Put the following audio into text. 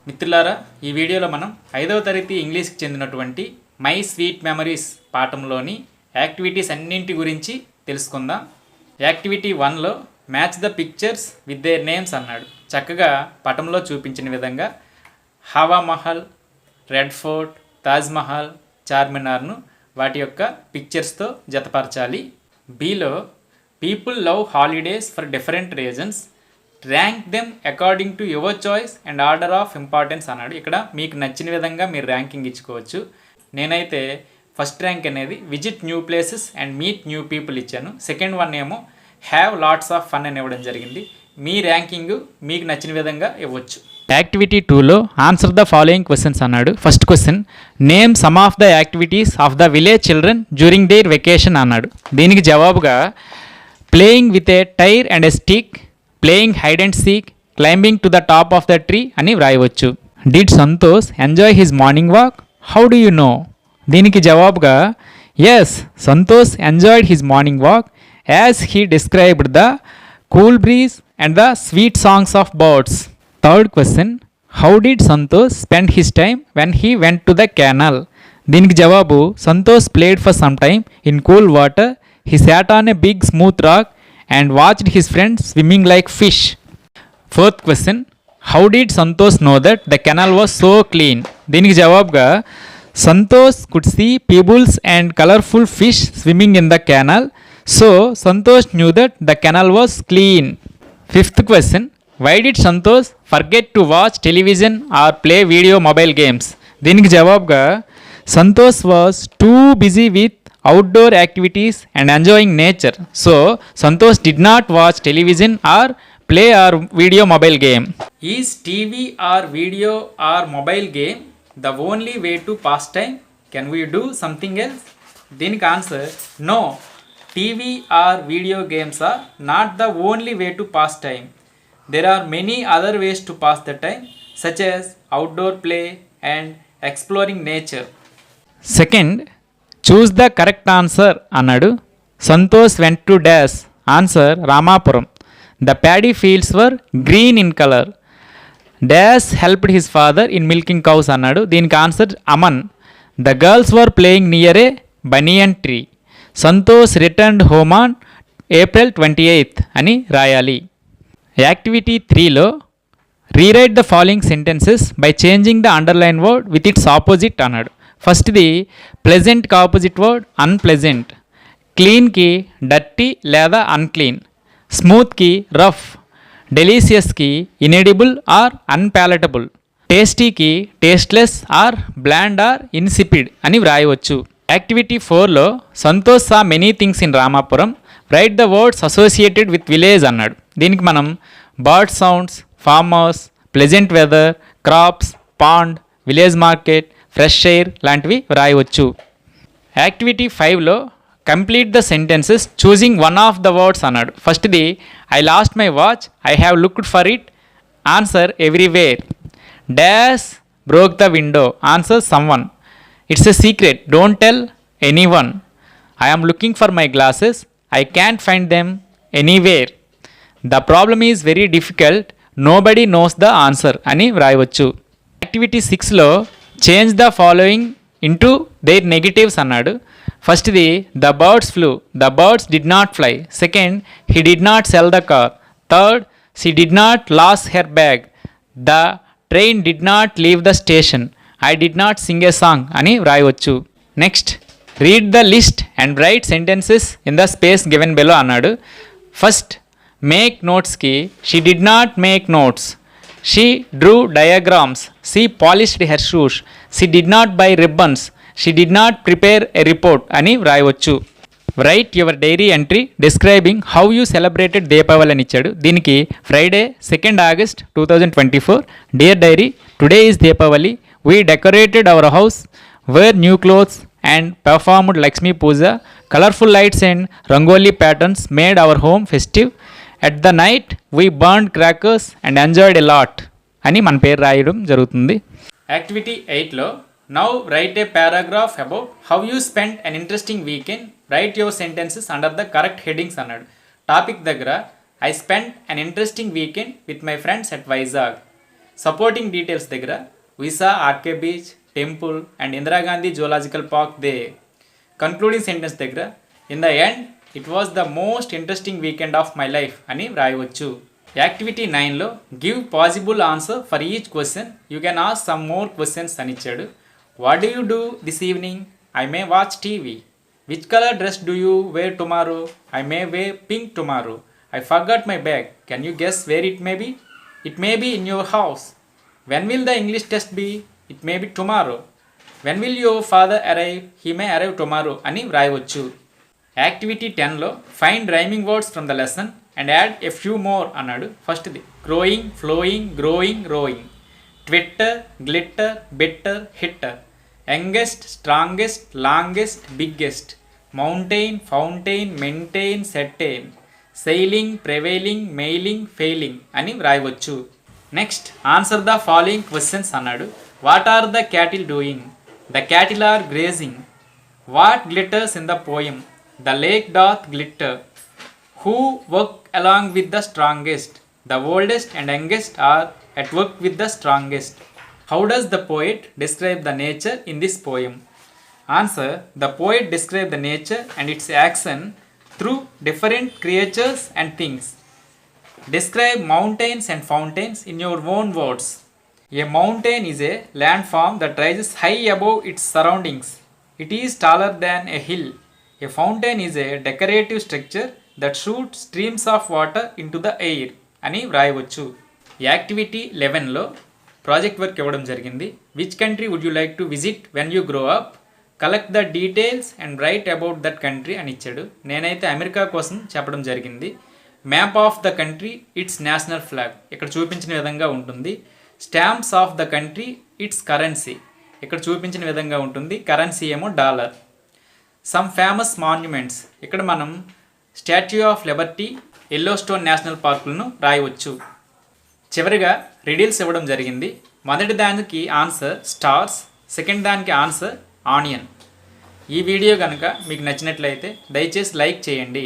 మిత్రులారా, ఈ వీడియోలో మనం 5వ తరగతి ఇంగ్లీష్కి చెందినటువంటి మై స్వీట్ మెమరీస్ పాఠంలోని యాక్టివిటీస్ అన్నింటి గురించి తెలుసుకుందాం. యాక్టివిటీ 1లో match the pictures with their names అన్నాడు. చక్కగా పటంలో చూపించిన విధంగా హవా మహల్, రెడ్ ఫోర్ట్, తాజ్ మహల్, చార్మినార్ను వాటి యొక్క పిక్చర్స్తో జతపరచాలి. Below people love holidays for different reasons, rank them according to your choice and order of importance అన్నాడు. ఇక్కడ మీకు నచ్చిన విధంగా మీరు ర్యాంకింగ్ ఇచ్చుకోవచ్చు. నేనైతే ఫస్ట్ ర్యాంక్ అనేది visit new places and meet new people ఇచ్చాను. సెకండ్ వన్ ఏమో హ్యావ్ లాట్స్ ఆఫ్ ఫన్ అని ఇవ్వడం జరిగింది. మీ ర్యాంకింగ్ మీకు నచ్చిన విధంగా ఇవ్వచ్చు. యాక్టివిటీ 2లో ఆన్సర్ ద ఫాలోయింగ్ క్వశ్చన్స్ అన్నాడు. First question, name some of the activities of the village children during their vacation అన్నాడు. దీనికి జవాబుగా playing with a tyre and a stick, playing hide and seek, climbing to the top of the tree అని వ్రాయవచ్చు. Did Santosh enjoy his morning walk? How do you know? దీనికి జవాబుగా yes, Santosh enjoyed his morning walk as he described the cool breeze and the sweet songs of birds. Third question, how did Santosh spend his time when he went to the canal? దీనికి జవాబు Santosh played for some time in cool water, he sat on a big smooth rock and watched his friends swimming like fish. Fourth question, how did Santosh know that the canal was so clean? దీనికి జవాబుగా Santosh could see pebbles and colorful fish swimming in the canal, so Santosh knew that the canal was clean. Fifth question, why did Santosh forget to watch television or play video mobile games? దీనికి జవాబుగా Santosh was too busy with outdoor activities and enjoying nature, so Santosh did not watch television or play or video mobile game. Is TV or video or mobile game the only way to pass time? Can we do something else? దీనికి answer no. TV or video games are not the only way to pass time. There are many other ways to pass the time, such as outdoor play and exploring nature. Second, choose the correct answer అన్నాడు. Santosh went to dash. Answer Ramapuram. The paddy fields were green in colour. Dash helped his father in milking cows అన్నాడు. దీనికి answer Aman. The girls were playing near a banyan tree. Santosh returned home on April 28th అని రాయాలి. Activity 3లో rewrite the following sentences by changing the underlined word with its opposite అన్నాడు. ఫస్ట్ది ప్లెజెంట్కి opposite word unpleasant, క్లీన్కి dirty లేదా unclean, స్మూత్కి rough, డెలీషియస్కి inedible or unpalatable, టేస్టీకి tasteless or bland or insipid అని వ్రాయవచ్చు. యాక్టివిటీ 4లో Santosh saw many things in Ramapuram, write the words associated with village అన్నాడు. దీనికి మనం bird sounds, farmers, pleasant weather, crops, pond, village market, fresh air లాంటివి వ్రాయవచ్చు. యాక్టివిటీ 5లో complete the sentences choosing one of the words అన్నాడు. ఫస్ట్ది I lost my watch, I have looked for it. Answer everywhere. Dash broke the window. Answer someone. It's a secret, don't tell anyone. I am looking for my glasses, I can't find them anywhere. The problem is very difficult, nobody knows the answer అని వ్రాయవచ్చు. Activity 6లో change the following into their negatives అన్నాడు. ఫస్ట్ది the birds flew, the birds did not fly. Second, he did not sell the car. Third, she did not lose her bag. The train did not leave the station. I did not sing a song అని వ్రాయవచ్చు. Next, read the list and write sentences in the space given below అన్నాడు. First, make నోట్స్కి she did not make notes. She drew diagrams. She polished her shoes. She did not buy ribbons. She did not prepare a report అని వ్రాయవచ్చు. Write your diary entry describing how you celebrated Deepavali అని ఇచ్చాడు. దీనికి Friday 2nd August 2024. Dear diary, today is Deepavali. We decorated our house, wear new clothes and performed Lakshmi Puja. Colourful lights and rangoli patterns made our home festive. At the night we burned crackers and enjoyed a lot అని మన పేరు రాయడం జరుగుతుంది. Activity 8లో now write a paragraph about how you spend an interesting weekend, write your sentences under the correct headings అన్నాడు. Topic దగ్గర I spend an interesting weekend with my friends at Vizag. Supporting details దగ్గర విసా, RK beach, temple and Indira Gandhi zoological park దే. Concluding sentence దగ్గర in the end it was the most interesting weekend of my life అని వ్రాయవచ్చు. Activity 9లో give possible answer for each question, you can ask some more questions అని ఇచ్చాడు. What do you do this evening? I may watch TV. Which colour dress do you wear tomorrow? I may wear pink tomorrow. I forgot my bag. Can you guess where it may be? It may be in your house. When will the English test be? It may be tomorrow. When will your father arrive? He may arrive tomorrow అని వ్రాయవచ్చు. Activity 10లో find rhyming words from the lesson and add a few more అన్నాడు. ఫస్ట్ది growing, flowing, growing, rowing. Twitter, glitter, bitter, hitter. Youngest, strongest, longest, biggest. Mountain, fountain, maintain, certain. Sailing, prevailing, mailing, failing అని వ్రాయవచ్చు. Next answer the following questions అన్నాడు. What are the cattle doing? The cattle are grazing. What glitters in the poem? The lake doth glitter. Who work along with the strongest? The oldest and youngest are at work with the strongest. How does the poet describe the nature in this poem? Answer: the poet describes the nature and its action through different creatures and things. Describe mountains and fountains in your own words. A mountain is a landform that rises high above its surroundings. It is taller than a hill. A fountain is a decorative structure that shoots streams of water into the air అని వ్రాయవచ్చు. Activity 11లో project work ఇవ్వడం జరిగింది. Which country would you like to visit when you grow up? Collect the details and write about that country అని ఇచ్చాడు. నేనైతే America కోసం చెప్పడం జరిగింది. Map of the country, its national flag ఇక్కడ చూపించిన విధంగా ఉంటుంది. Stamps of the country, its currency ఇక్కడ చూపించిన విధంగా ఉంటుంది. కరెన్సీ ఏమో డాలర్. సమ్ ఫేమస్ మాన్యుమెంట్స్ ఇక్కడ మనం Statue of Liberty, Yellowstone National పార్కులను రాయవచ్చు. చివరిగా రిడిల్స్ ఇవ్వడం జరిగింది. మొదటి దానికి ఆన్సర్ స్టార్స్, సెకండ్ దానికి ఆన్సర్ ఆనియన్. ఈ వీడియో కనుక మీకు నచ్చినట్లయితే దయచేసి లైక్ చేయండి.